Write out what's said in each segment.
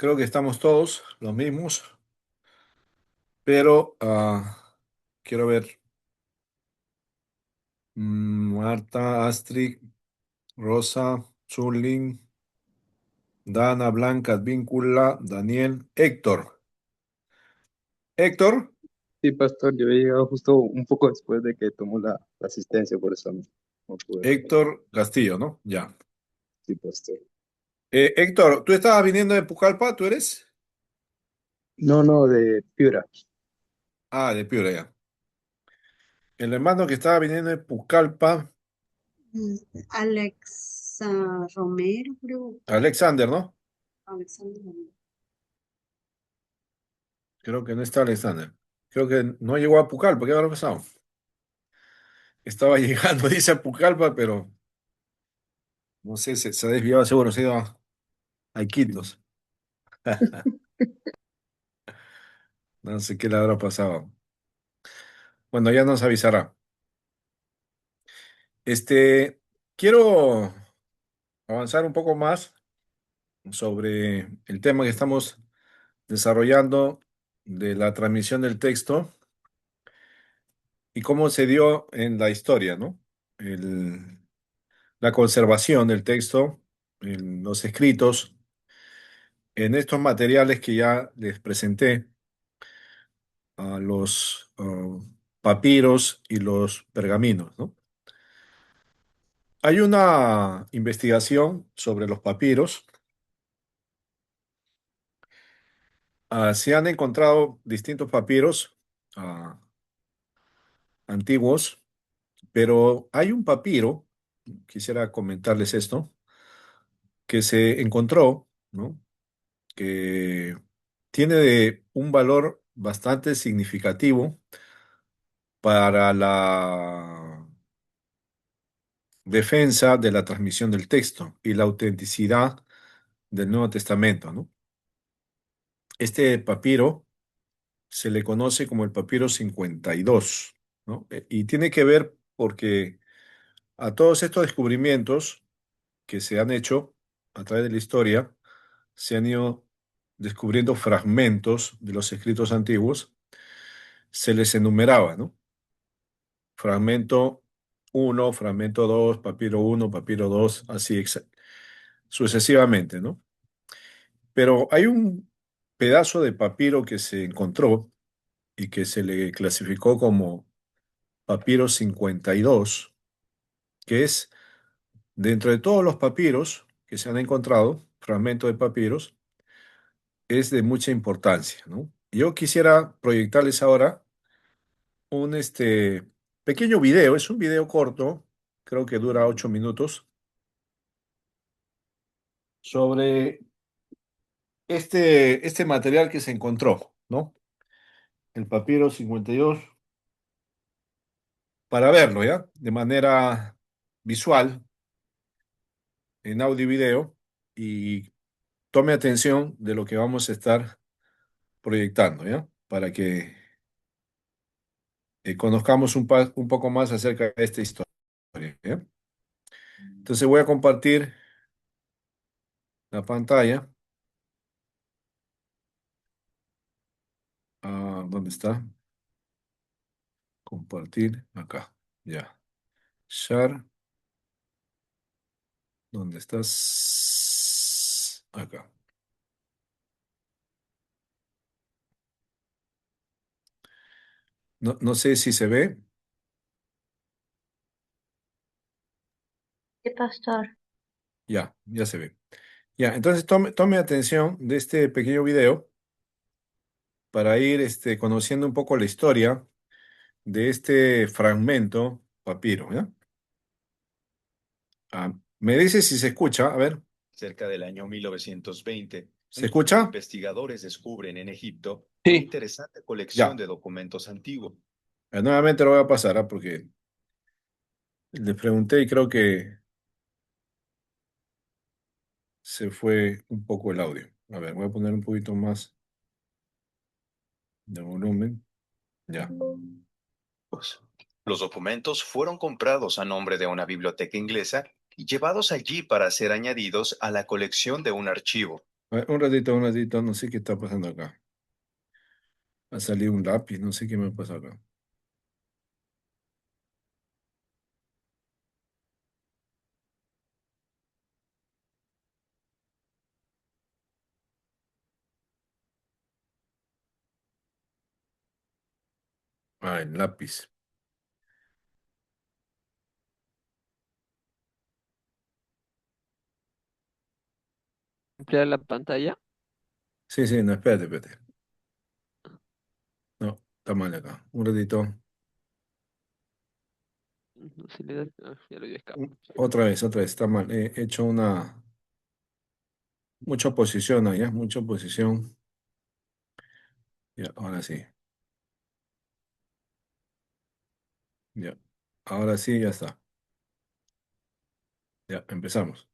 Creo que estamos todos los mismos, pero quiero ver. Marta, Astrid, Rosa, Zulin, Dana, Blanca, Advíncula, Daniel, Héctor. Héctor, Sí, pastor, yo he llegado justo un poco después de que tomó la asistencia, por eso no pude venir. Héctor Castillo, ¿no? Ya. Sí, pastor. Héctor, ¿tú estabas viniendo de Pucallpa? ¿Tú eres? No, no, de Piura. Ah, de Piura, ya. El hermano que estaba viniendo de Pucallpa, Mm, Alexa Romero, creo. Alexander, ¿no? Alexander Romero. Creo que no está Alexander. Creo que no llegó a Pucallpa. ¿Qué habrá pasado? Estaba llegando, dice a Pucallpa, pero no sé, se ha desviado, seguro, se ha ido a Iquitos. No sé qué le habrá pasado. Bueno, ya nos avisará. Quiero avanzar un poco más sobre el tema que estamos desarrollando de la transmisión del texto y cómo se dio en la historia, ¿no? El- la conservación del texto, en los escritos, en estos materiales que ya les presenté, a los papiros y los pergaminos, ¿no? Hay una investigación sobre los papiros. Se han encontrado distintos papiros ah, antiguos, pero hay un papiro, quisiera comentarles esto, que se encontró, ¿no? Que tiene un valor bastante significativo para la defensa de la transmisión del texto y la autenticidad del Nuevo Testamento, ¿no? Este papiro se le conoce como el papiro 52, ¿no? Y tiene que ver porque a todos estos descubrimientos que se han hecho a través de la historia, se han ido descubriendo fragmentos de los escritos antiguos, se les enumeraba, ¿no? Fragmento uno, fragmento 2, papiro uno, papiro 2, así sucesivamente, ¿no? Pero hay un pedazo de papiro que se encontró y que se le clasificó como papiro 52, que es dentro de todos los papiros que se han encontrado, fragmentos de papiros, es de mucha importancia, ¿no? Yo quisiera proyectarles ahora un pequeño video, es un video corto, creo que dura 8 minutos, sobre este material que se encontró, ¿no? El papiro 52, para verlo, ¿ya? De manera visual, en audio y video, y tome atención de lo que vamos a estar proyectando, ¿ya? Para que conozcamos un poco más acerca de esta historia, ¿ya? Entonces voy a compartir la pantalla. ¿Dónde está? Compartir acá. Ya. Share. ¿Dónde estás? Acá. No, no sé si se ve. ¿Qué pastor? Ya, ya se ve. Ya, entonces tome atención de este pequeño video para ir conociendo un poco la historia de este fragmento papiro, ¿ya? Me dice si se escucha. A ver, Cerca del año 1920, ¿se un grupo de escucha? investigadores descubren en Egipto una Sí. interesante colección Ya. de documentos antiguos. Nuevamente lo voy a pasar, porque les pregunté y creo que se fue un poco el audio. A ver, voy a poner un poquito más de volumen. Ya. Los documentos fueron comprados a nombre de una biblioteca inglesa y llevados allí para ser añadidos a la colección de un archivo. A ver, un ratito, no sé qué está pasando acá. Ha salido un lápiz, no sé qué me pasa acá. Ah, el lápiz. Ampliar la pantalla. Sí, sí, no, espérate, espérate. No, está mal acá. Un ratito. No sé si le das. Ya lo dio escape. Otra vez, está mal. He hecho una mucha oposición allá, mucha oposición. Ya, ahora sí. Ya. Ahora sí, ya está. Ya, empezamos.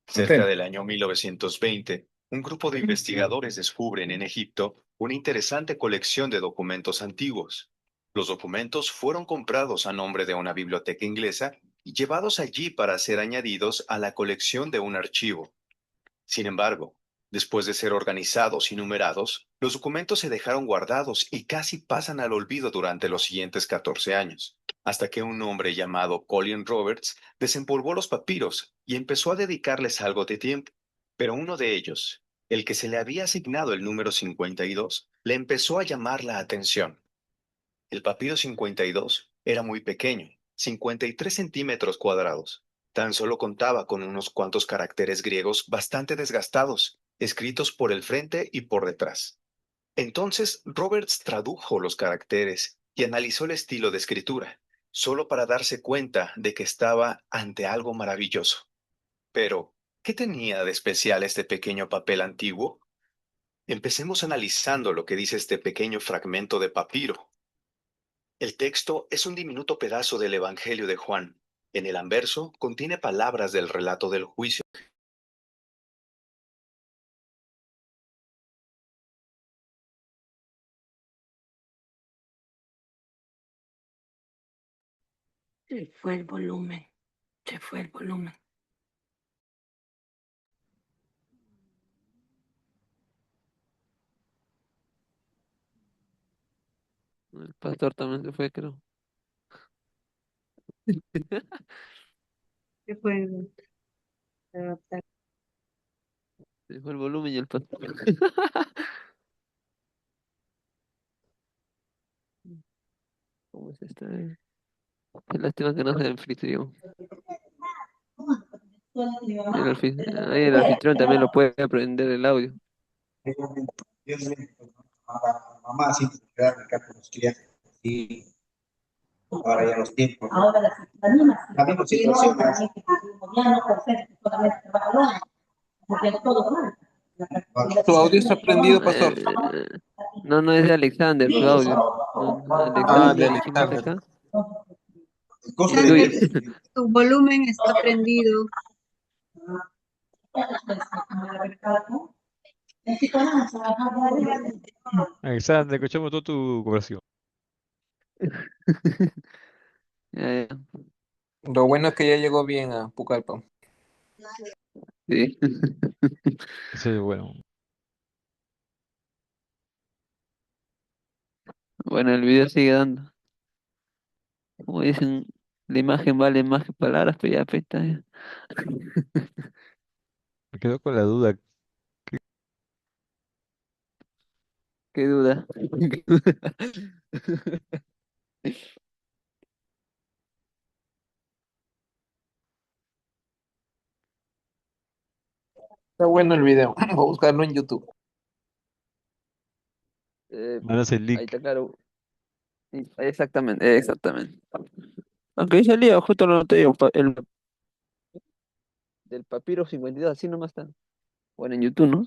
Cerca Atento. del año 1920, un grupo de investigadores descubren en Egipto una interesante colección de documentos antiguos. Los documentos fueron comprados a nombre de una biblioteca inglesa y llevados allí para ser añadidos a la colección de un archivo. Sin embargo, después de ser organizados y numerados, los documentos se dejaron guardados y casi pasan al olvido durante los siguientes 14 años, hasta que un hombre llamado Colin Roberts desempolvó los papiros y empezó a dedicarles algo de tiempo. Pero uno de ellos, el que se le había asignado el número 52, le empezó a llamar la atención. El papiro 52 era muy pequeño, 53 centímetros cuadrados. Tan solo contaba con unos cuantos caracteres griegos bastante desgastados, escritos por el frente y por detrás. Entonces Roberts tradujo los caracteres y analizó el estilo de escritura, solo para darse cuenta de que estaba ante algo maravilloso. Pero, ¿qué tenía de especial este pequeño papel antiguo? Empecemos analizando lo que dice este pequeño fragmento de papiro. El texto es un diminuto pedazo del Evangelio de Juan. En el anverso contiene palabras del relato del juicio. Se fue el volumen, se fue el volumen. El pastor también se fue, creo. Se puede adaptar. Se fue el volumen y el pastor. ¿Cómo es esta? Qué lástima que no sea anfitrión. Ahí el anfitrión también lo puede aprender el audio. Yo mamá siempre se quedaba acá con los clientes. Y ahora ya los tiempos. Ahora la misma situación. Ya no puede ser solamente trabajar, porque todo mal. Su audio está prendido, pastor. No, no es de Alexander, tu audio. No, no, Ah, de Alexander, ¿quién más Alexander. acá? El costo El de tuyo. Tu volumen está prendido. Alexander, escuchamos toda tu conversación. Ya, ya. Lo bueno es que ya llegó bien a Pucallpa. Sí. Eso es bueno. Bueno, el video sigue dando. Como dicen, la imagen vale más que palabras, pero ya pues, está. Ya. Me quedo con la duda. Qué duda. Está bueno el video. Voy a buscarlo en YouTube. Eh, Mandas el ahí link. está claro. Sí, exactamente, exactamente. Aunque ahí salía, justo lo noté yo, el del papiro 52, así nomás está. Bueno, en YouTube, ¿no?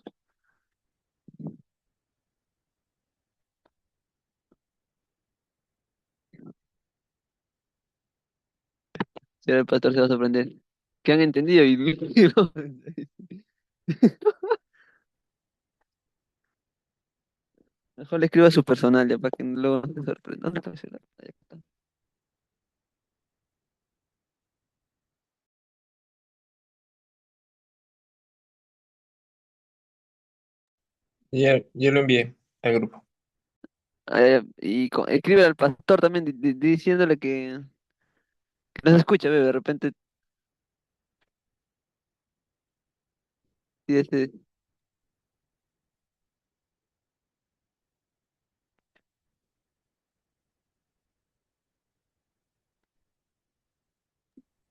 Si ahora el pastor se va a sorprender. ¿Qué han entendido? Mejor le escribo a su personal ya para que luego no se sorprenda. ¿Dónde está mi celular? Ahí está. Ya lo envié al grupo. Escribe al pastor también diciéndole que no se escucha, ve, de repente. Y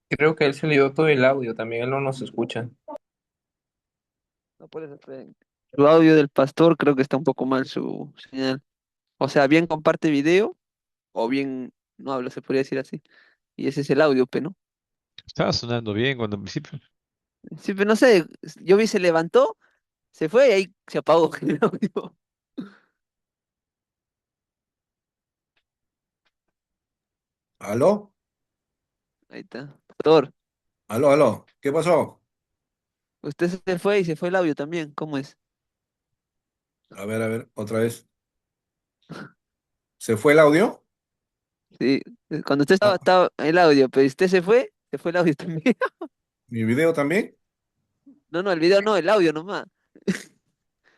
Creo que él se le dio todo el audio, también él no nos escucha. no puede ser. Su audio del pastor creo que está un poco mal su señal. O sea, bien comparte video o bien no habla, se podría decir así. Y ese es el audio, ¿no? Estaba sonando bien cuando al principio. Sí, pero no sé, yo vi se levantó, se fue y ahí se apagó el audio. ¿Aló? Ahí está. Pastor, ¿Aló, aló? ¿Qué pasó? usted se fue y se fue el audio también, ¿cómo es? A ver, otra vez. ¿Se fue el audio? Sí, cuando usted Ah, estaba el audio, pero usted se fue el audio también. ¿mi video también? No, no, el video no, el audio nomás.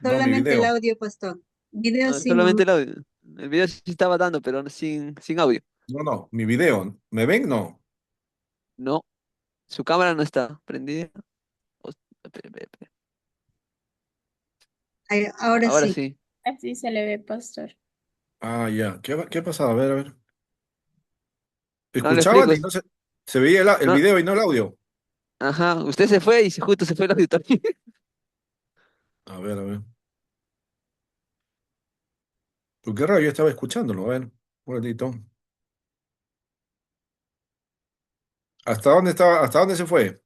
No, mi Solamente el video. audio, pastor. Video No, sí, no. solamente el audio. El video sí estaba dando, pero sin audio. No, no, mi video. ¿Me ven? No. No, su cámara no está prendida. O- espere. Ahora Ahora sí. sí. Así se le ve, pastor. Ah, ya. ¿Qué ha pasado? A ver. No le explico. ¿Escuchaban y no se veía el No, video y no el audio? ajá, usted se fue y justo se fue el audio también. A ver. ¿Por qué raro? Yo estaba escuchándolo. A ver, un ratito. ¿Hasta dónde estaba? ¿Hasta dónde se fue?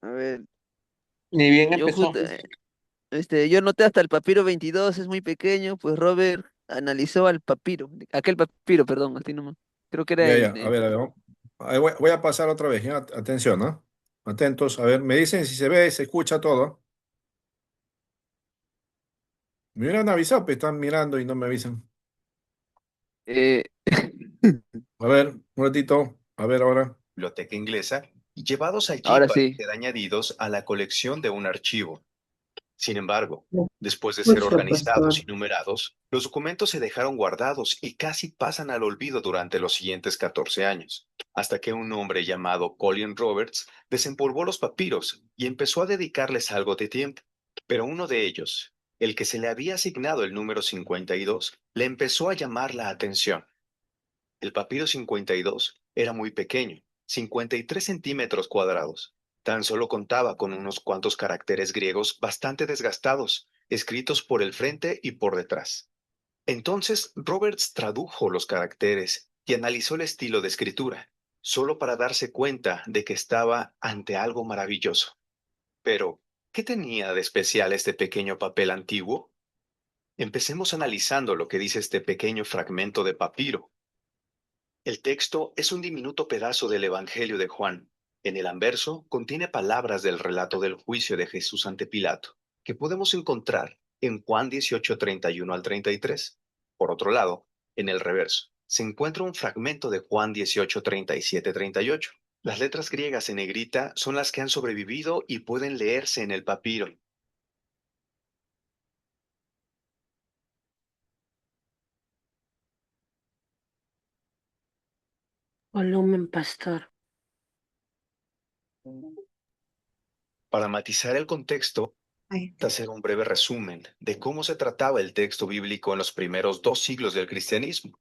A ver, Ni bien yo empezó. justo, yo noté hasta el papiro 22 es muy pequeño, pues Robert analizó al papiro, aquel papiro, perdón, así nomás. Creo que era Ya. A ver. Ahí voy a pasar otra vez. Ya. Atención, ¿no? Atentos. A ver, me dicen si se ve, se escucha todo. Me hubieran avisado, pero están mirando y no me avisan. eh, A ver, un ratito. A ver ahora. Biblioteca inglesa y llevados allí ahora para sí. ser añadidos a la colección de un archivo. Sin embargo, Lo después de ser escucho, organizados pastor. y numerados, los documentos se dejaron guardados y casi pasan al olvido durante los siguientes 14 años, hasta que un hombre llamado Colin Roberts desempolvó los papiros y empezó a dedicarles algo de tiempo. Pero uno de ellos, el que se le había asignado el número 52, le empezó a llamar la atención. El papiro 52 era muy pequeño, 53 centímetros cuadrados. Tan solo contaba con unos cuantos caracteres griegos bastante desgastados, escritos por el frente y por detrás. Entonces Roberts tradujo los caracteres y analizó el estilo de escritura, solo para darse cuenta de que estaba ante algo maravilloso. Pero, ¿qué tenía de especial este pequeño papel antiguo? Empecemos analizando lo que dice este pequeño fragmento de papiro. El texto es un diminuto pedazo del Evangelio de Juan. En el anverso contiene palabras del relato del juicio de Jesús ante Pilato, que podemos encontrar en Juan 18:31 al 33. Por otro lado, en el reverso, se encuentra un fragmento de Juan 18:37-38. Las letras griegas en negrita son las que han sobrevivido y pueden leerse en el papiro. Volumen, pastor. Para matizar el contexto, Ahí a está. hacer un breve resumen de cómo se trataba el texto bíblico en los primeros 2 siglos del cristianismo.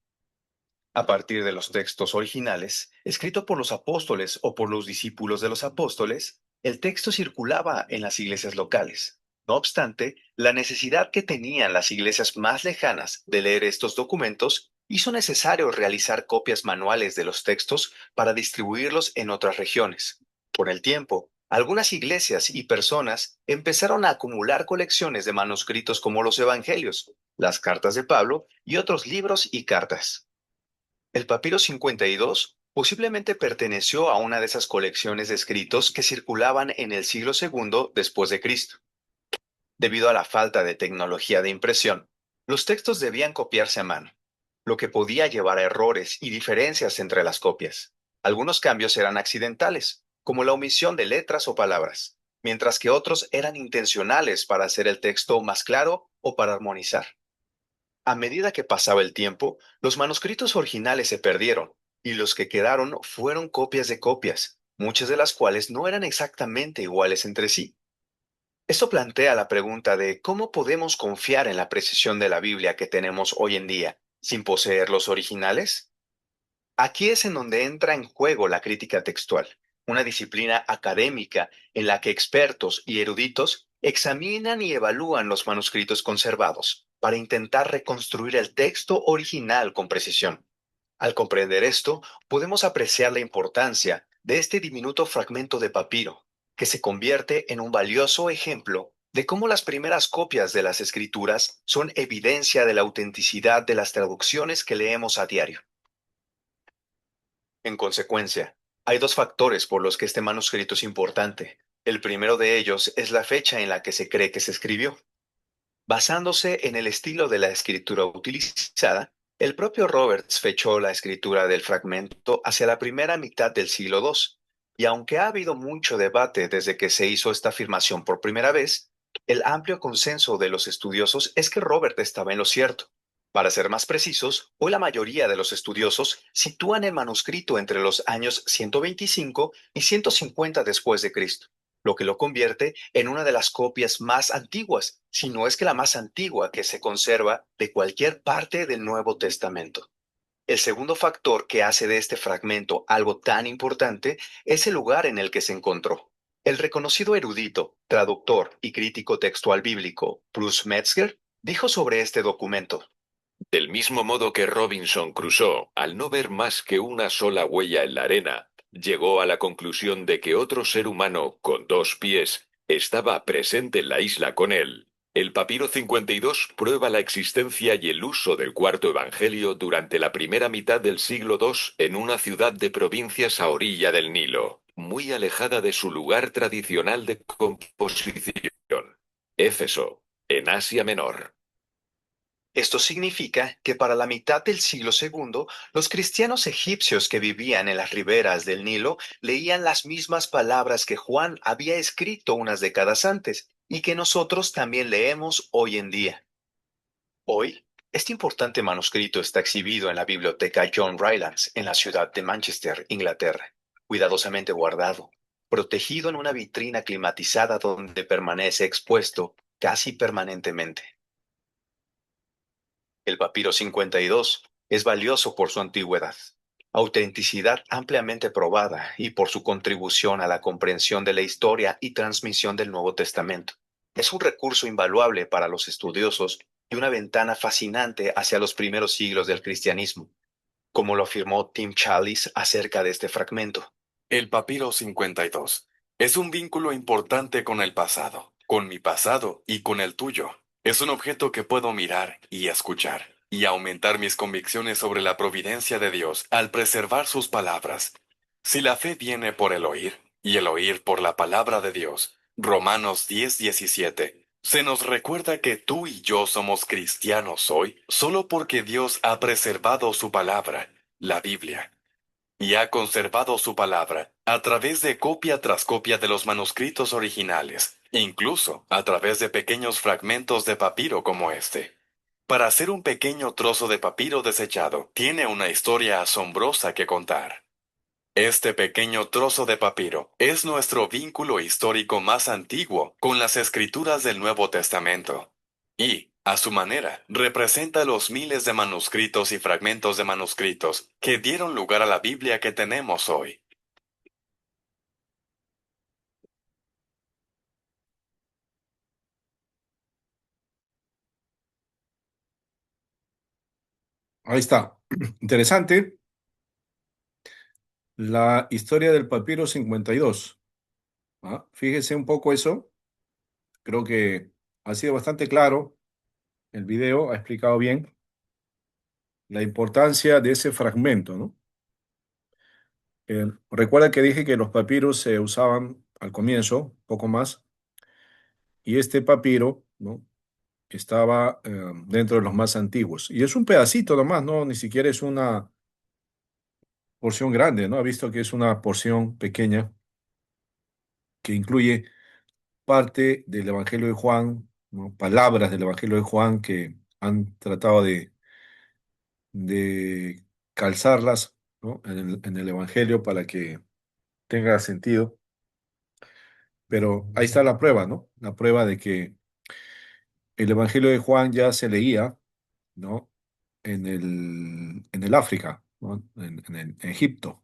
A partir de los textos originales, escritos por los apóstoles o por los discípulos de los apóstoles, el texto circulaba en las iglesias locales. No obstante, la necesidad que tenían las iglesias más lejanas de leer estos documentos hizo necesario realizar copias manuales de los textos para distribuirlos en otras regiones. Con el tiempo, algunas iglesias y personas empezaron a acumular colecciones de manuscritos como los evangelios, las cartas de Pablo y otros libros y cartas. El papiro 52 posiblemente perteneció a una de esas colecciones de escritos que circulaban en el siglo II después de Cristo. Debido a la falta de tecnología de impresión, los textos debían copiarse a mano, lo que podía llevar a errores y diferencias entre las copias. Algunos cambios eran accidentales, como la omisión de letras o palabras, mientras que otros eran intencionales para hacer el texto más claro o para armonizar. A medida que pasaba el tiempo, los manuscritos originales se perdieron, y los que quedaron fueron copias de copias, muchas de las cuales no eran exactamente iguales entre sí. Esto plantea la pregunta de cómo podemos confiar en la precisión de la Biblia que tenemos hoy en día, sin poseer los originales. Aquí es en donde entra en juego la crítica textual, una disciplina académica en la que expertos y eruditos examinan y evalúan los manuscritos conservados para intentar reconstruir el texto original con precisión. Al comprender esto, podemos apreciar la importancia de este diminuto fragmento de papiro, que se convierte en un valioso ejemplo de cómo las primeras copias de las escrituras son evidencia de la autenticidad de las traducciones que leemos a diario. En consecuencia, hay dos factores por los que este manuscrito es importante. El primero de ellos es la fecha en la que se cree que se escribió. Basándose en el estilo de la escritura utilizada, el propio Roberts fechó la escritura del fragmento hacia la primera mitad del siglo II, y aunque ha habido mucho debate desde que se hizo esta afirmación por primera vez, el amplio consenso de los estudiosos es que Robert estaba en lo cierto. Para ser más precisos, hoy la mayoría de los estudiosos sitúan el manuscrito entre los años 125 y 150 después de Cristo, lo que lo convierte en una de las copias más antiguas, si no es que la más antigua que se conserva de cualquier parte del Nuevo Testamento. El segundo factor que hace de este fragmento algo tan importante es el lugar en el que se encontró. El reconocido erudito, traductor y crítico textual bíblico Bruce Metzger dijo sobre este documento: Del mismo modo que Robinson Crusoe, al no ver más que una sola huella en la arena, llegó a la conclusión de que otro ser humano con 2 pies estaba presente en la isla con él. El papiro 52 prueba la existencia y el uso del cuarto evangelio durante la primera mitad del siglo II en una ciudad de provincias a orilla del Nilo, muy alejada de su lugar tradicional de composición, Éfeso, en Asia Menor. Esto significa que para la mitad del siglo II, los cristianos egipcios que vivían en las riberas del Nilo leían las mismas palabras que Juan había escrito unas décadas antes y que nosotros también leemos hoy en día. Hoy, este importante manuscrito está exhibido en la biblioteca John Rylands en la ciudad de Manchester, Inglaterra, cuidadosamente guardado, protegido en una vitrina climatizada donde permanece expuesto casi permanentemente. El papiro 52 es valioso por su antigüedad, autenticidad ampliamente probada y por su contribución a la comprensión de la historia y transmisión del Nuevo Testamento. Es un recurso invaluable para los estudiosos y una ventana fascinante hacia los primeros siglos del cristianismo, como lo afirmó Tim Challies acerca de este fragmento. El papiro 52 es un vínculo importante con el pasado, con mi pasado y con el tuyo. Es un objeto que puedo mirar y escuchar, y aumentar mis convicciones sobre la providencia de Dios al preservar sus palabras. Si la fe viene por el oír, y el oír por la palabra de Dios, Romanos 10:17, se nos recuerda que tú y yo somos cristianos hoy solo porque Dios ha preservado su palabra, la Biblia, y ha conservado su palabra a través de copia tras copia de los manuscritos originales, incluso a través de pequeños fragmentos de papiro como este. Para hacer un pequeño trozo de papiro desechado, tiene una historia asombrosa que contar. Este pequeño trozo de papiro es nuestro vínculo histórico más antiguo con las escrituras del Nuevo Testamento. Y, a su manera, representa los miles de manuscritos y fragmentos de manuscritos que dieron lugar a la Biblia que tenemos hoy. Ahí está. Interesante. La historia del papiro 52. Fíjese un poco eso. Creo que ha sido bastante claro. El video ha explicado bien la importancia de ese fragmento, ¿no? Recuerda que dije que los papiros se usaban al comienzo, poco más, y este papiro, ¿no? Estaba dentro de los más antiguos. Y es un pedacito nomás, ¿no? Ni siquiera es una porción grande, ¿no? Ha visto que es una porción pequeña que incluye parte del Evangelio de Juan, ¿no? Palabras del Evangelio de Juan que han tratado de calzarlas, ¿no? En el Evangelio para que tenga sentido. Pero ahí está la prueba, ¿no? La prueba de que el Evangelio de Juan ya se leía, ¿no? En el África, ¿no? En Egipto.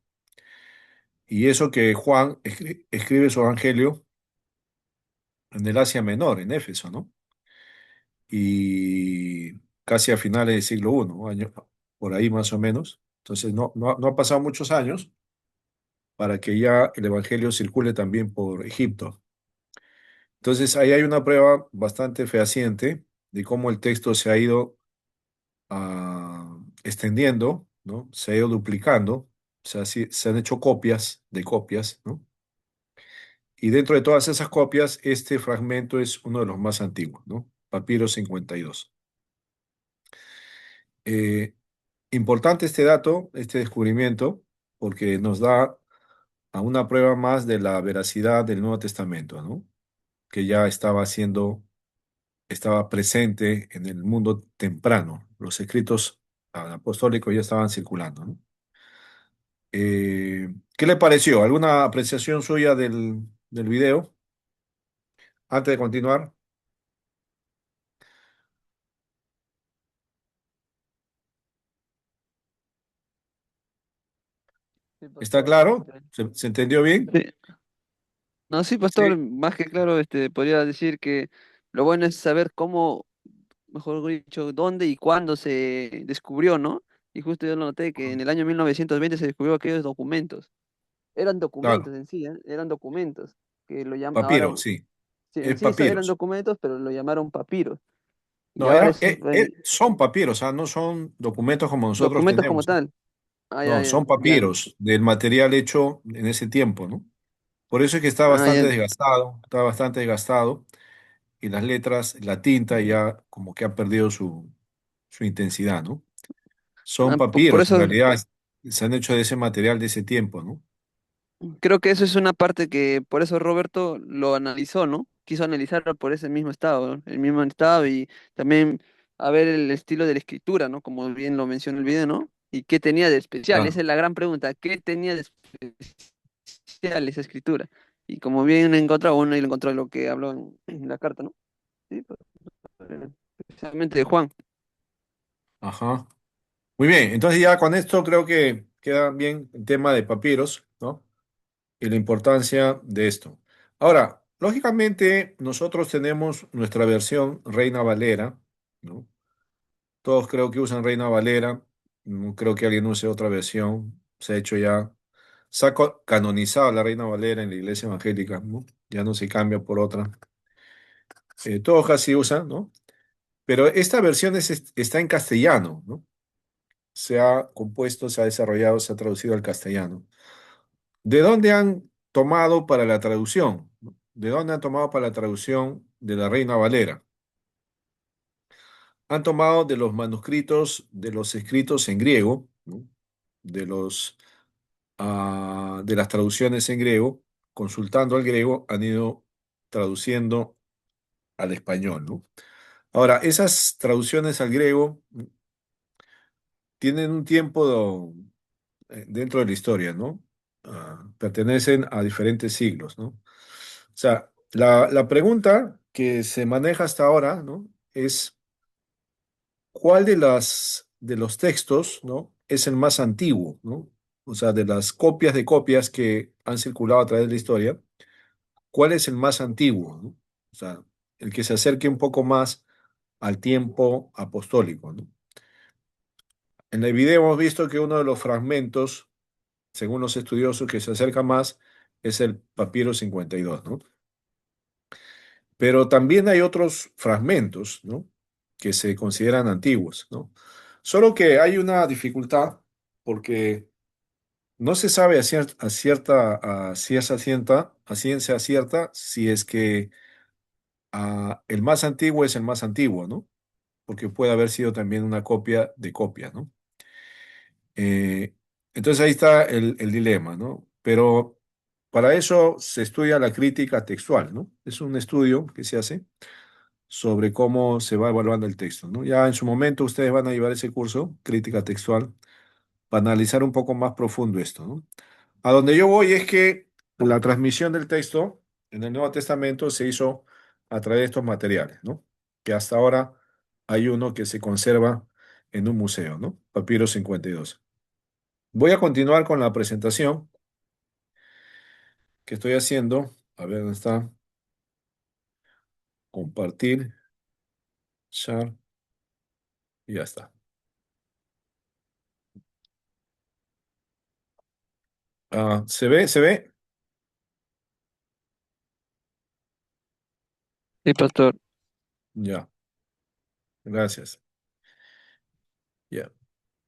Y eso que Juan escribe su Evangelio en el Asia Menor, en Éfeso, ¿no? Y casi a finales del siglo I, por ahí más o menos. Entonces no ha pasado muchos años para que ya el Evangelio circule también por Egipto. Entonces ahí hay una prueba bastante fehaciente de cómo el texto se ha ido extendiendo, ¿no? Se ha ido duplicando, o sea, se han hecho copias, ¿no? Y dentro de todas esas copias, este fragmento es uno de los más antiguos, ¿no? Papiro 52. Eh, Importante este dato, este descubrimiento, porque nos da a una prueba más de la veracidad del Nuevo Testamento, ¿no? Que ya estaba presente en el mundo temprano. Los escritos apostólicos ya estaban circulando, ¿no? ¿Qué le pareció? ¿Alguna apreciación suya del video? Antes de continuar, Sí, ¿está pastor. claro? ¿Se entendió bien? Sí. No, sí, pastor, Sí, más que claro, podría decir que lo bueno es saber cómo, mejor dicho, dónde y cuándo se descubrió, ¿no? Y justo yo lo noté que en el año 1920 se descubrió aquellos documentos. Eran claro. documentos en sí, ¿eh? Eran documentos que lo llaman ahora, Papiro, sí, sí, en es sí eran papiros. documentos, pero lo llamaron papiros. Y No, ahora es son papiros, o sea, no son documentos como nosotros documentos como tenemos. tal. Ah, ya, No, ya, son ya. papiros del material hecho en ese tiempo, ¿no? Por eso es que Ah, ya. está bastante desgastado, y las letras, la tinta ya como que ha perdido su intensidad, ¿no? Son Ah, por papiros, en eso realidad se han hecho de ese material de ese tiempo, ¿no? creo que eso es una parte que, por eso Roberto lo analizó, ¿no? Quiso analizarlo por ese mismo estado, ¿no? El mismo estado y también a ver el estilo de la escritura, ¿no? Como bien lo menciona el video, ¿no? ¿Y qué tenía de especial? Esa Claro. es la gran pregunta. ¿Qué tenía de especial esa escritura? Y como bien encontró uno y lo encontró lo que habló en la carta, ¿no? Sí, pues, especialmente de Juan. Ajá. Muy bien, entonces ya con esto creo que queda bien el tema de papiros, ¿no? Y la importancia de esto. Ahora, lógicamente, nosotros tenemos nuestra versión Reina Valera, ¿no? Todos creo que usan Reina Valera, no creo que alguien use otra versión. Se ha hecho ya, canonizado la Reina Valera en la iglesia evangélica, ¿no? Ya no se cambia por otra. Todos casi usan, ¿no? Pero esta versión está en castellano, ¿no? Se ha compuesto, se ha desarrollado, se ha traducido al castellano. ¿De dónde han tomado para la traducción? ¿De dónde han tomado para la traducción de la Reina Valera? Han tomado de los manuscritos, de los escritos en griego, ¿no? De de las traducciones en griego, consultando al griego, han ido traduciendo al español, ¿no? Ahora, esas traducciones al griego tienen un tiempo dentro de la historia, ¿no? Pertenecen a diferentes siglos, ¿no? O sea, la pregunta que se maneja hasta ahora, ¿no? Es ¿cuál de los textos, ¿no? Es el más antiguo, ¿no? O sea, de las copias de copias que han circulado a través de la historia, ¿cuál es el más antiguo, ¿no? O sea, el que se acerque un poco más al tiempo apostólico, ¿no? En el video hemos visto que uno de los fragmentos, según los estudiosos, que se acerca más es el papiro 52, ¿no? Pero también hay otros fragmentos, ¿no? Que se consideran antiguos, ¿no? Solo que hay una dificultad porque no se sabe a ciencia cierta si es que el más antiguo es el más antiguo, ¿no? Porque puede haber sido también una copia de copia, ¿no? Eh, entonces ahí está el dilema, ¿no? Pero para eso se estudia la crítica textual, ¿no? Es un estudio que se hace sobre cómo se va evaluando el texto, ¿no? Ya en su momento ustedes van a llevar ese curso, crítica textual, para analizar un poco más profundo esto, ¿no? A donde yo voy es que la transmisión del texto en el Nuevo Testamento se hizo a través de estos materiales, ¿no? Que hasta ahora hay uno que se conserva en un museo, ¿no? Papiro 52. Voy a continuar con la presentación que estoy haciendo. A ver dónde está. Compartir, share, y ya está. ¿Se ve? ¿Se ve? Sí, pastor. Ya, gracias. Ya.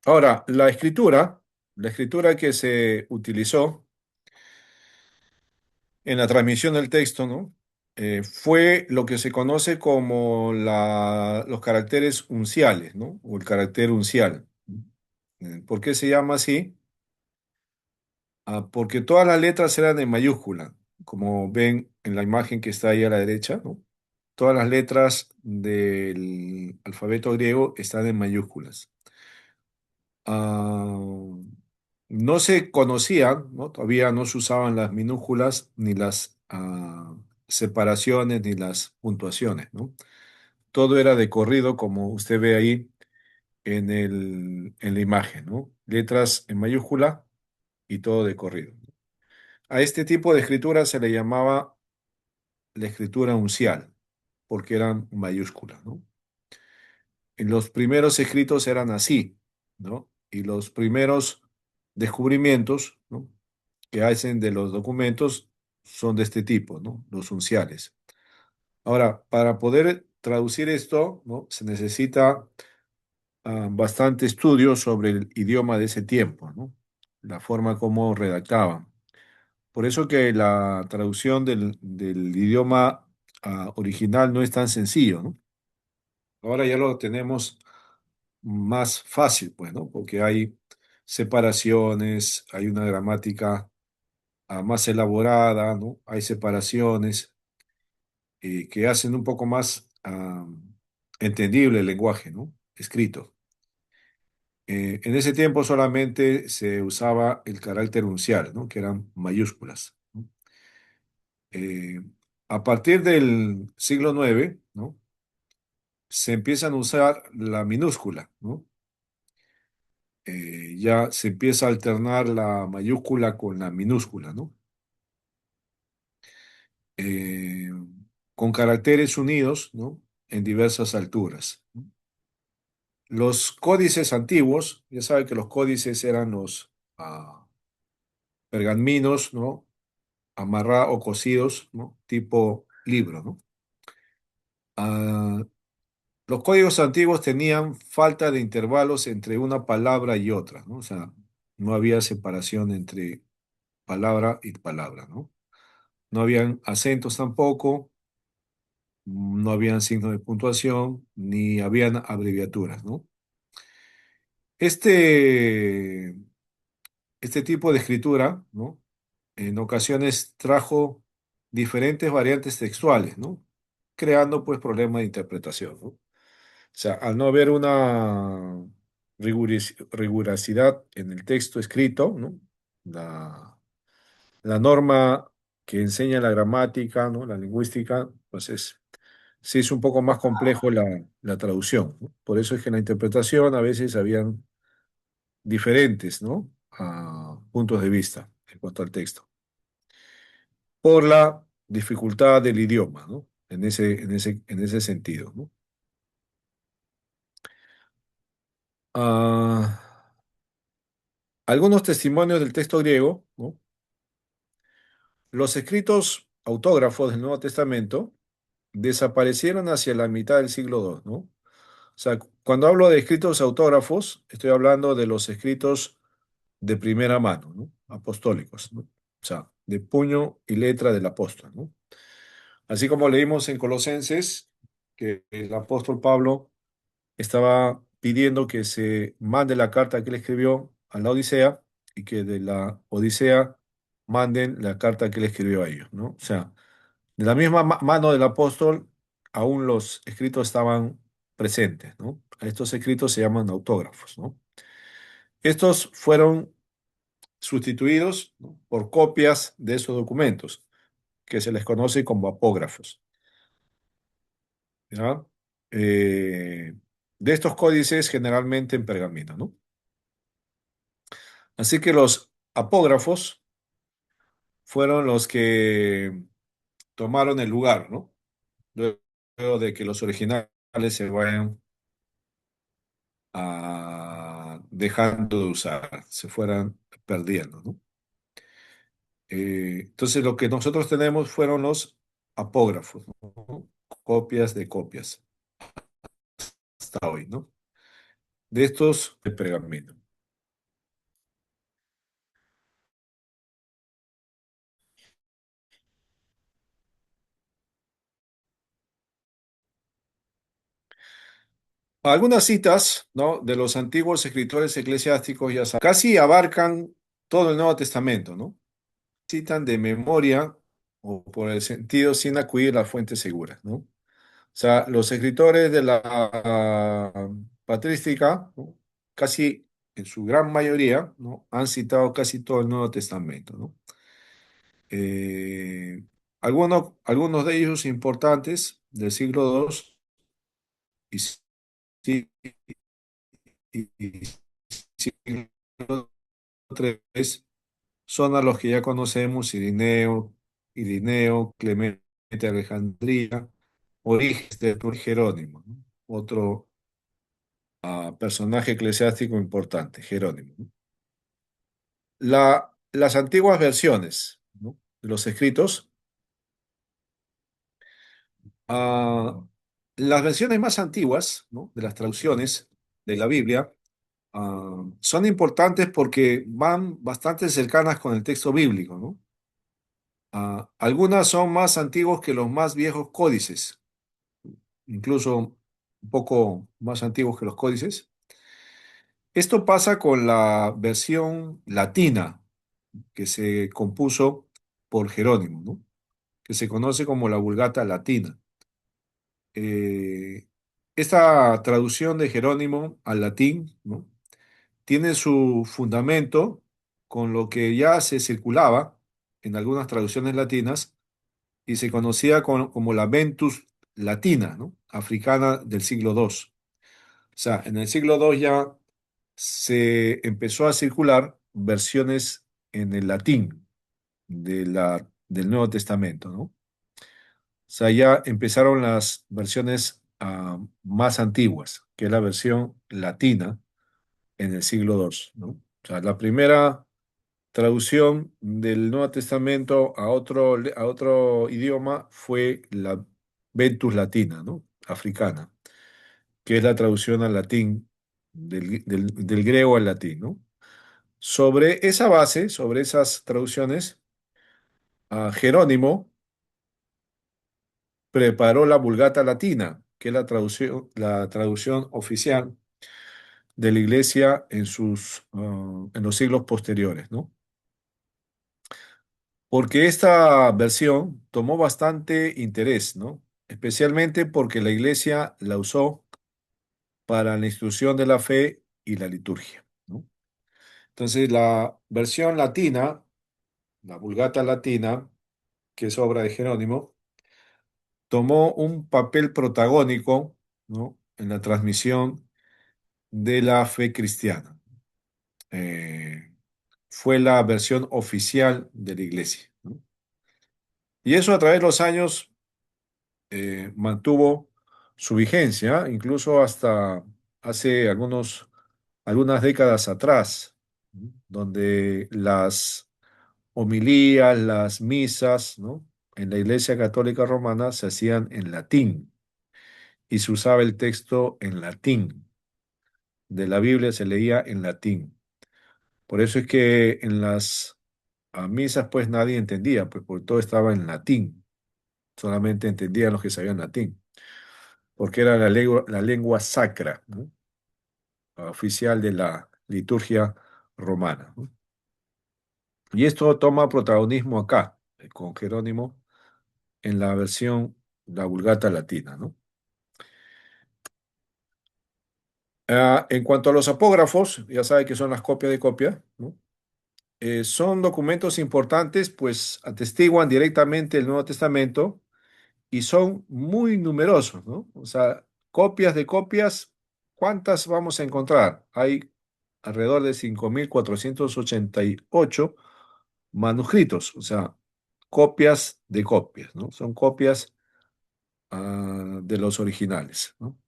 Ahora, la escritura que se utilizó en la transmisión del texto, ¿no? Fue lo que se conoce como los caracteres unciales, ¿no? O el carácter uncial. ¿Por qué se llama así? Porque todas las letras eran en mayúscula, como ven en la imagen que está ahí a la derecha, ¿no? Todas las letras del alfabeto griego están en mayúsculas. Ah, no se conocían, ¿no? Todavía no se usaban las minúsculas, ni las separaciones, ni las puntuaciones, ¿no? Todo era de corrido, como usted ve ahí en la imagen, ¿no? Letras en mayúscula y todo de corrido. A este tipo de escritura se le llamaba la escritura uncial, porque eran mayúsculas, ¿no? En los primeros escritos eran así, ¿no? Y los primeros descubrimientos, ¿no? que hacen de los documentos son de este tipo, ¿no? Los unciales. Ahora, para poder traducir esto, ¿no? Se necesita bastante estudio sobre el idioma de ese tiempo, ¿no? La forma como redactaban. Por eso que la traducción del idioma original no es tan sencillo, ¿no? Ahora ya lo tenemos más fácil, pues, ¿no? Porque hay separaciones, hay una gramática más elaborada, ¿no? Hay separaciones que hacen un poco más entendible el lenguaje, ¿no? Escrito. En ese tiempo solamente se usaba el carácter uncial, ¿no? Que eran mayúsculas, ¿no? Eh, a partir del siglo IX, ¿no? Se empiezan a usar la minúscula, ¿no? Ya se empieza a alternar la mayúscula con la minúscula, ¿no? Eh, con caracteres unidos, ¿no? En diversas alturas, ¿no? Los códices antiguos, ya saben que los códices eran los pergaminos, ¿no? Amarrados o cosidos, ¿no? Tipo libro, ¿no? Ah, los códigos antiguos tenían falta de intervalos entre una palabra y otra, ¿no? O sea, no había separación entre palabra y palabra, ¿no? No habían acentos tampoco, no habían signos de puntuación, ni habían abreviaturas, ¿no? Este, este tipo de escritura, ¿no? En ocasiones trajo diferentes variantes textuales, ¿no? Creando pues problemas de interpretación, ¿no? O sea, al no haber una rigurosidad en el texto escrito, ¿no? La norma que enseña la gramática, ¿no? La lingüística, pues sí es un poco más complejo la traducción, ¿no? Por eso es que en la interpretación a veces habían diferentes, ¿no? Puntos de vista en cuanto al texto, por la dificultad del idioma, ¿no? En ese sentido, ¿no? Ah, algunos testimonios del texto griego, ¿no? Los escritos autógrafos del Nuevo Testamento desaparecieron hacia la mitad del siglo II, ¿no? O sea, cuando hablo de escritos autógrafos, estoy hablando de los escritos de primera mano, ¿no? Apostólicos, ¿no? O sea, de puño y letra del apóstol, ¿no? Así como leímos en Colosenses que el apóstol Pablo estaba pidiendo que se mande la carta que él escribió a la Odisea y que de la Odisea manden la carta que él escribió a ellos, ¿no? O sea, de la misma mano del apóstol aún los escritos estaban presentes, ¿no? A estos escritos se llaman autógrafos, ¿no? Estos fueron sustituidos, ¿no?, por copias de esos documentos, que se les conoce como apógrafos, ¿ya? Eh, de estos códices generalmente en pergamino, ¿no? Así que los apógrafos fueron los que tomaron el lugar, ¿no? Luego de que los originales se vayan dejando de usar, se fueran perdiendo, ¿no? Entonces lo que nosotros tenemos fueron los apógrafos, ¿no? Copias de copias hasta hoy, ¿no? De estos de pergamino. Algunas citas, ¿no?, de los antiguos escritores eclesiásticos ya casi abarcan todo el Nuevo Testamento, ¿no? Citan de memoria o por el sentido sin acudir a fuentes seguras, ¿no? O sea, los escritores de la patrística, ¿no?, casi en su gran mayoría, ¿no?, han citado casi todo el Nuevo Testamento, ¿no? Eh, algunos de ellos importantes del siglo II y, sí- y siglo III son a los que ya conocemos: Irineo, Clemente de Alejandría, Orígenes de Jerónimo, ¿no? Otro personaje eclesiástico importante, Jerónimo, ¿no? Las antiguas versiones, ¿no?, de los escritos, ah, las versiones más antiguas, ¿no?, de las traducciones de la Biblia, son importantes porque van bastante cercanas con el texto bíblico, ¿no? Algunas son más antiguos que los más viejos códices, incluso un poco más antiguos que los códices. Esto pasa con la versión latina que se compuso por Jerónimo, ¿no?, que se conoce como la Vulgata Latina. Eh, Esta traducción de Jerónimo al latín, ¿no?, tiene su fundamento con lo que ya se circulaba en algunas traducciones latinas y se conocía como la Ventus Latina, ¿no?, africana del siglo II. O sea, en el siglo II ya se empezó a circular versiones en el latín del Nuevo Testamento, ¿no? O sea, ya empezaron las versiones más antiguas, que es la versión latina en el siglo II, ¿no? O sea, la primera traducción del Nuevo Testamento a otro idioma fue la Ventus Latina, ¿no?, africana, que es la traducción al latín, del griego al latín, ¿no? Sobre esa base, sobre esas traducciones, Jerónimo preparó la Vulgata Latina, que es la traducción oficial de la Iglesia en los siglos posteriores, ¿no? Porque esta versión tomó bastante interés, ¿no? Especialmente porque la Iglesia la usó para la instrucción de la fe y la liturgia, ¿no? Entonces, la versión latina, la Vulgata Latina, que es obra de Jerónimo, tomó un papel protagónico, ¿no?, en la transmisión de la fe cristiana. Eh, Fue la versión oficial de la Iglesia, ¿no? Y eso a través de los años mantuvo su vigencia, incluso hasta hace algunas décadas atrás, ¿no?, donde las homilías, las misas, ¿no?, en la Iglesia Católica Romana se hacían en latín y se usaba el texto en latín. De la Biblia se leía en latín. Por eso es que en las misas pues nadie entendía, pues porque todo estaba en latín. Solamente entendían los que sabían latín, porque era la lengua sacra, ¿no?, oficial de la liturgia romana, ¿no? Y esto toma protagonismo acá, con Jerónimo, en la versión la Vulgata latina, ¿no? En cuanto a los apógrafos, ya sabe que son las copias de copia, ¿no? Son documentos importantes, pues atestiguan directamente el Nuevo Testamento y son muy numerosos, ¿no? O sea, copias de copias, ¿cuántas vamos a encontrar? Hay alrededor de 5.488 manuscritos, o sea, copias de copias, ¿no? Son copias de los originales, ¿no?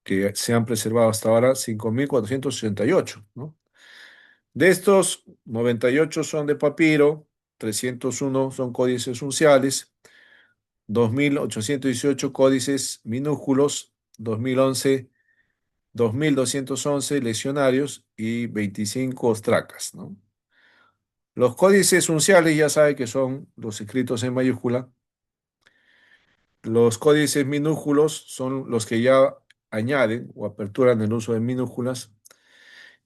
Que se han preservado hasta ahora 5.488, ¿no? De estos, 98 son de papiro, 301 son códices unciales, 2.818 códices minúsculos, 2.211 leccionarios y 25 ostracas, ¿no? Los códices unciales ya sabe que son los escritos en mayúscula. Los códices minúsculos son los que ya añaden o aperturan el uso de minúsculas.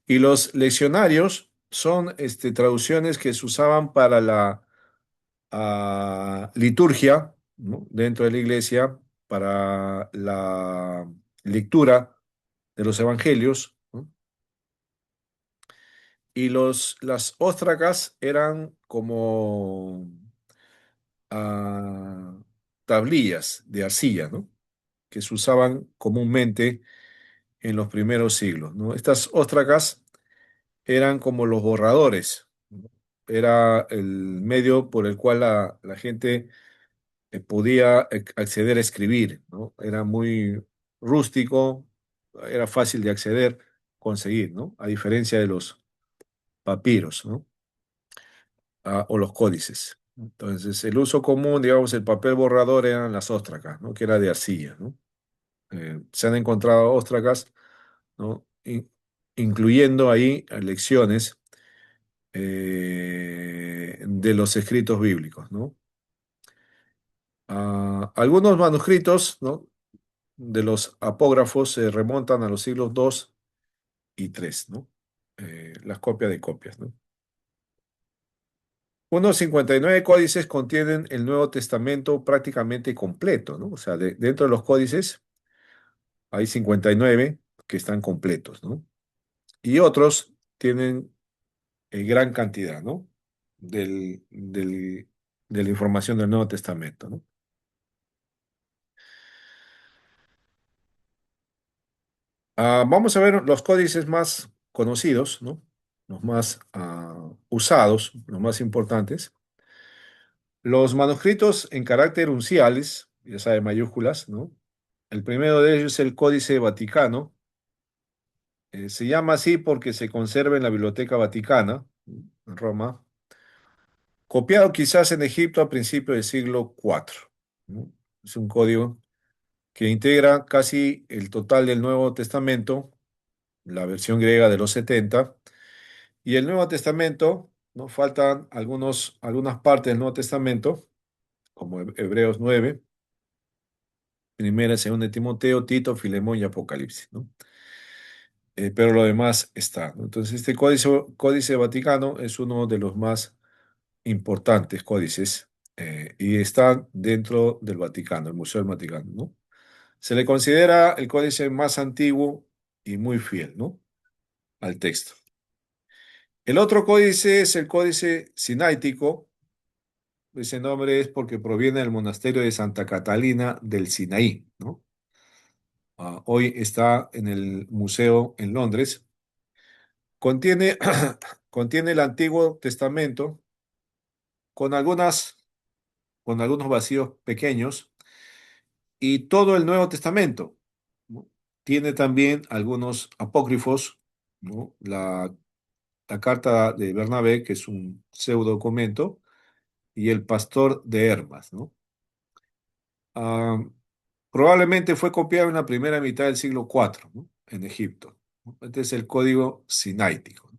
Y los leccionarios son traducciones que se usaban para la liturgia, ¿no? Dentro de la iglesia, para la lectura de los evangelios, ¿no? Y las óstracas eran como ah, tablillas de arcilla, ¿no? Que se usaban comúnmente en los primeros siglos, ¿no? Estas óstracas eran como los borradores, ¿no? Era el medio por el cual la gente podía acceder a escribir, ¿no? Era muy rústico, era fácil de acceder, conseguir, ¿no? A diferencia de los papiros, ¿no? O los códices. Entonces, el uso común, digamos, el papel borrador eran las óstracas, ¿no? Que era de arcilla, ¿no? Se han encontrado óstracas, ¿no? Incluyendo ahí lecciones de los escritos bíblicos, ¿no? Algunos manuscritos, ¿no? De los apógrafos se remontan a los siglos II y III, ¿no? Las copias de copias, ¿no? Unos 59 códices contienen el Nuevo Testamento prácticamente completo, ¿no? O sea, dentro de los códices hay 59 que están completos, ¿no? Y otros tienen gran cantidad, ¿no? De la información del Nuevo Testamento, ¿no? Vamos a ver los códices más conocidos, ¿no? Los más usados, los más importantes. Los manuscritos en carácter unciales, ya sabe, mayúsculas, ¿no? El primero de ellos es el Códice Vaticano. Se llama así porque se conserva en la Biblioteca Vaticana, en Roma, copiado quizás en Egipto a principios del siglo IV, ¿no? Es un código que integra casi el total del Nuevo Testamento, la versión griega de los 70, y el Nuevo Testamento, ¿no? Faltan algunas partes del Nuevo Testamento, como Hebreos 9, Primera y Segunda de Timoteo, Tito, Filemón y Apocalipsis, ¿no? Pero lo demás está, ¿no? Entonces, este códice Vaticano es uno de los más importantes códices y está dentro del Vaticano, el Museo del Vaticano, ¿no? Se le considera el códice más antiguo y muy fiel, ¿no? Al texto. El otro códice es el Códice Sinaítico. Ese nombre es porque proviene del monasterio de Santa Catalina del Sinaí, ¿no? Hoy está en el museo en Londres. Contiene, contiene el Antiguo Testamento con con algunos vacíos pequeños y todo el Nuevo Testamento, ¿no? Tiene también algunos apócrifos, ¿no? La carta de Bernabé, que es un pseudo documento, y el pastor de Hermas, ¿no? Ah, Probablemente fue copiado en la primera mitad del siglo IV, ¿no? En Egipto, ¿no? Este es el código sinaítico.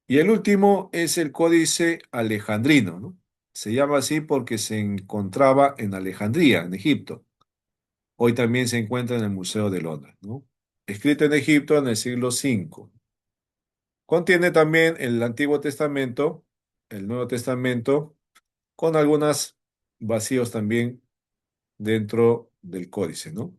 Y el último es el códice alejandrino, ¿no? Se llama así porque se encontraba en Alejandría, en Egipto. Hoy también se encuentra en el Museo de Londres, ¿no? Escrito en Egipto en el siglo V. Contiene también el Antiguo Testamento, el Nuevo Testamento, con algunos vacíos también dentro del códice, ¿no?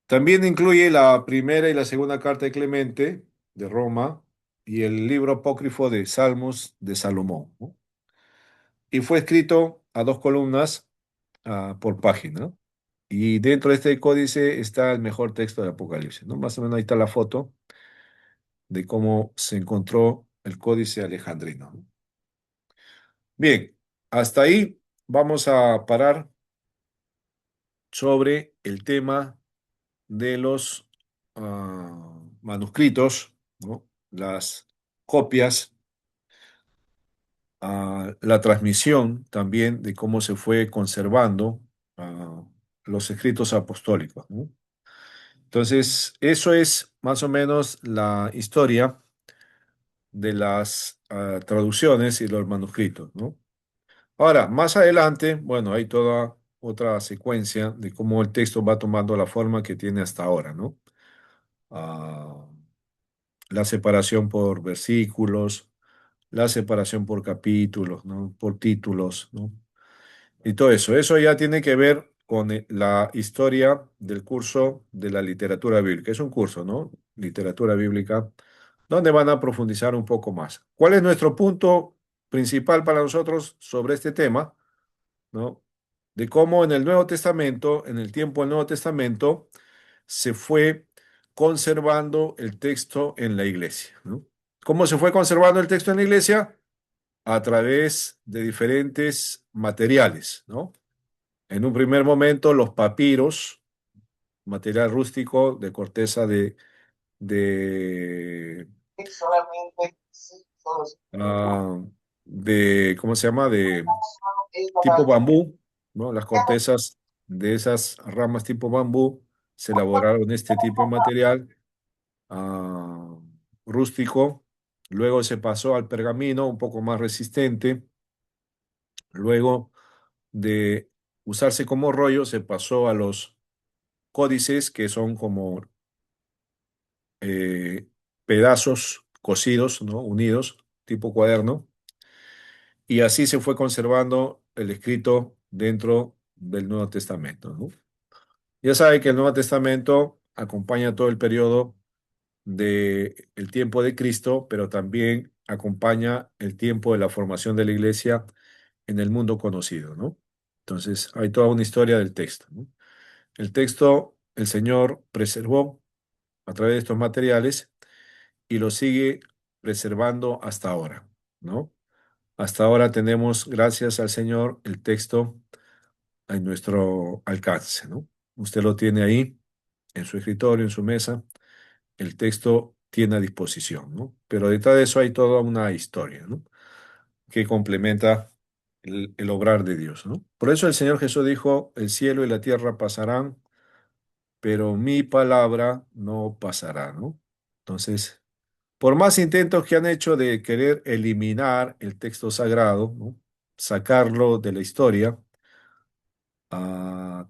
También incluye la primera y la segunda carta de Clemente de Roma y el libro apócrifo de Salmos de Salomón, ¿no? Y fue escrito a dos columnas por página, ¿no? Y dentro de este códice está el mejor texto de Apocalipsis, ¿no? Más o menos ahí está la foto de cómo se encontró el códice alejandrino, ¿no? Bien, hasta ahí vamos a parar sobre el tema de los manuscritos, ¿no? Las copias, la transmisión también de cómo se fue conservando los escritos apostólicos, ¿no? Entonces, eso es más o menos la historia de las traducciones y los manuscritos, ¿no? Ahora, más adelante, bueno, hay toda otra secuencia de cómo el texto va tomando la forma que tiene hasta ahora, ¿no? Ah, la separación por versículos, la separación por capítulos, ¿no? Por títulos, ¿no? Y todo eso. Eso ya tiene que ver con la historia del curso de la literatura bíblica. Es un curso, ¿no? Literatura bíblica, donde van a profundizar un poco más. ¿Cuál es nuestro punto principal para nosotros sobre este tema? ¿No? De cómo en el Nuevo Testamento, en el tiempo del Nuevo Testamento, se fue conservando el texto en la iglesia, ¿no? ¿Cómo se fue conservando el texto en la iglesia? A través de diferentes materiales, ¿no? En un primer momento, los papiros, material rústico de corteza de, ah, ¿cómo se llama? De tipo bambú, ¿no? Las cortezas de esas ramas tipo bambú se elaboraron este tipo de material rústico. Luego se pasó al pergamino, un poco más resistente. Luego de usarse como rollo, se pasó a los códices, que son como eh, pedazos cosidos, ¿no? Unidos, tipo cuaderno. Y así se fue conservando el escrito dentro del Nuevo Testamento, ¿no? Ya sabe que el Nuevo Testamento acompaña todo el periodo del tiempo de Cristo, pero también acompaña el tiempo de la formación de la iglesia en el mundo conocido, ¿no? Entonces, hay toda una historia del texto, ¿no? El texto el Señor preservó a través de estos materiales y lo sigue preservando hasta ahora, ¿no? Hasta ahora tenemos, gracias al Señor, el texto en nuestro alcance, ¿no? Usted lo tiene ahí, en su escritorio, en su mesa, el texto tiene a disposición, ¿no? Pero detrás de eso hay toda una historia, ¿no? Que complementa el obrar de Dios, ¿no? Por eso el Señor Jesús dijo, el cielo y la tierra pasarán, pero mi palabra no pasará, ¿no? Entonces, por más intentos que han hecho de querer eliminar el texto sagrado, ¿no? Sacarlo de la historia,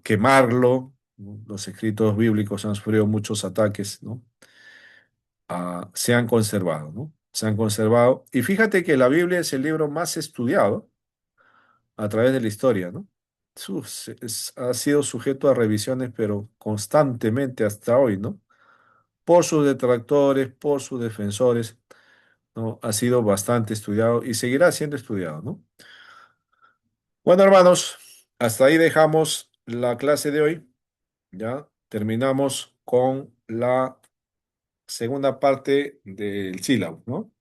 quemarlo, ¿no? Los escritos bíblicos han sufrido muchos ataques, ¿no? Se han conservado, ¿no? Se han conservado. Y fíjate que la Biblia es el libro más estudiado a través de la historia, ¿no? Ha sido sujeto a revisiones, pero constantemente hasta hoy, ¿no? Por sus detractores, por sus defensores, ¿no? Ha sido bastante estudiado y seguirá siendo estudiado, ¿no? Bueno, hermanos, hasta ahí dejamos la clase de hoy. Ya terminamos con la segunda parte del sílabo, ¿no?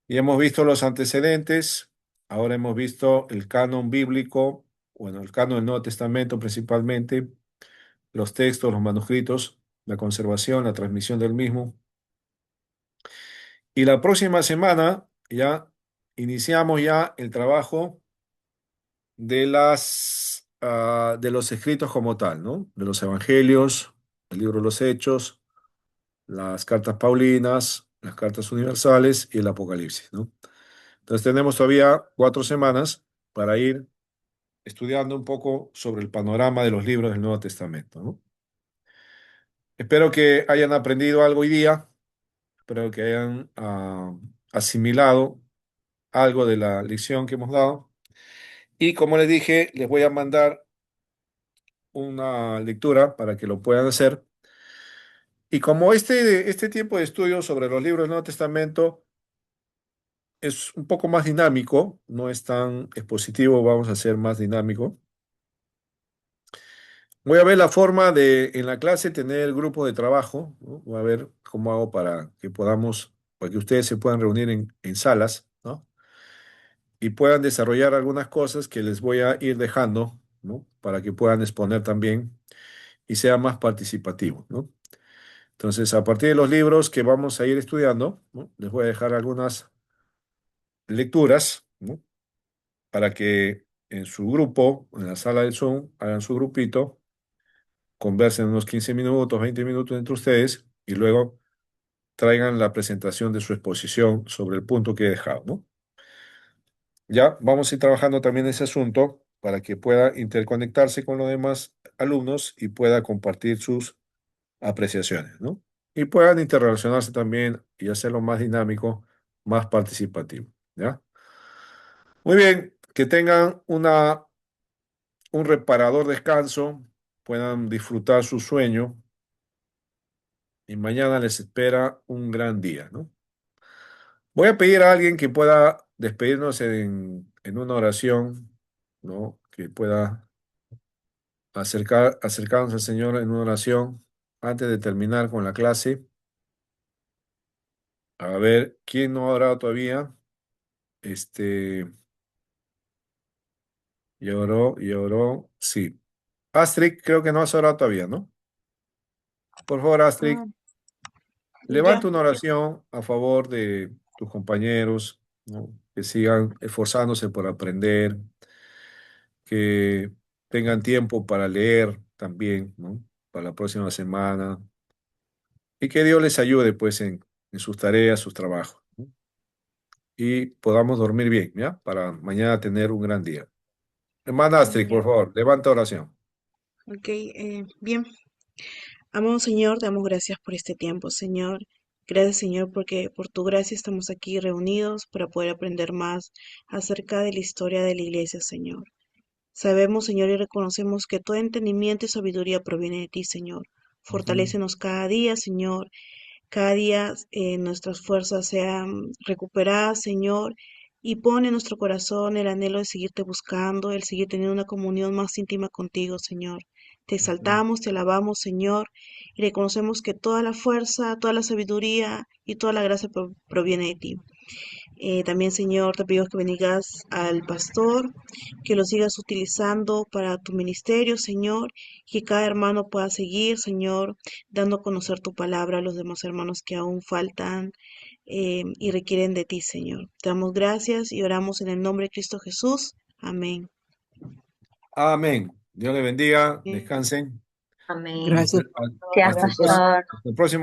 Y hemos visto los antecedentes, ahora hemos visto el canon bíblico, bueno, el canon del Nuevo Testamento principalmente, los textos, los manuscritos, la conservación, la transmisión del mismo. Y la próxima semana ya iniciamos ya el trabajo de de los escritos como tal, ¿no? De los evangelios, el libro de los Hechos, las cartas paulinas, las cartas universales y el Apocalipsis, ¿no? Entonces tenemos todavía 4 semanas para ir estudiando un poco sobre el panorama de los libros del Nuevo Testamento, ¿no? Espero que hayan aprendido algo hoy día, espero que hayan asimilado algo de la lección que hemos dado. Y como les dije, les voy a mandar una lectura para que lo puedan hacer. Y como este tiempo de estudio sobre los libros del Nuevo Testamento es un poco más dinámico, no es tan expositivo, vamos a ser más dinámico. Voy a ver la forma de en la clase tener grupos de trabajo, ¿no? Voy a ver cómo hago para que ustedes se puedan reunir en salas, ¿no? Y puedan desarrollar algunas cosas que les voy a ir dejando, ¿no? Para que puedan exponer también y sea más participativo, ¿no? Entonces, a partir de los libros que vamos a ir estudiando, ¿no? Les voy a dejar algunas lecturas, ¿no? Para que en su grupo, en la sala del Zoom, hagan su grupito, conversen unos 15 minutos, 20 minutos entre ustedes y luego traigan la presentación de su exposición sobre el punto que he dejado, ¿no? Ya vamos a ir trabajando también ese asunto para que pueda interconectarse con los demás alumnos y pueda compartir sus apreciaciones, ¿no? Y puedan interrelacionarse también y hacerlo más dinámico, más participativo, ¿ya? Muy bien, que tengan un reparador descanso, puedan disfrutar su sueño y mañana les espera un gran día, ¿no? Voy a pedir a alguien que pueda despedirnos en una oración, ¿no? Que pueda acercarnos al Señor en una oración antes de terminar con la clase. A ver, ¿quién no ha orado todavía? Lloró, sí. Astrid, creo que no has orado todavía, ¿no? Por favor, Astrid, levanta una oración a favor de tus compañeros, ¿no? Que sigan esforzándose por aprender, que tengan tiempo para leer también, ¿no? Para la próxima semana, y que Dios les ayude, pues, en sus tareas, sus trabajos, ¿no? Y podamos dormir bien, ¿ya? Para mañana tener un gran día. Hermana Astrid, por favor, levanta oración. Ok, bien. Amado Señor, te damos gracias por este tiempo, Señor. Gracias, Señor, porque por tu gracia estamos aquí reunidos para poder aprender más acerca de la historia de la iglesia, Señor. Sabemos, Señor, y reconocemos que todo entendimiento y sabiduría proviene de ti, Señor. Fortalécenos cada día, Señor. Cada día nuestras fuerzas sean recuperadas, Señor, y pone en nuestro corazón el anhelo de seguirte buscando, el seguir teniendo una comunión más íntima contigo, Señor. Te exaltamos, te alabamos, Señor, y reconocemos que toda la fuerza, toda la sabiduría y toda la gracia proviene de ti. También, Señor, te pido que bendigas al pastor, que lo sigas utilizando para tu ministerio, Señor, que cada hermano pueda seguir, Señor, dando a conocer tu palabra a los demás hermanos que aún faltan y requieren de ti, Señor. Te damos gracias y oramos en el nombre de Cristo Jesús. Amén. Amén. Dios le bendiga, descansen. Amén. Gracias. Hasta el próximo.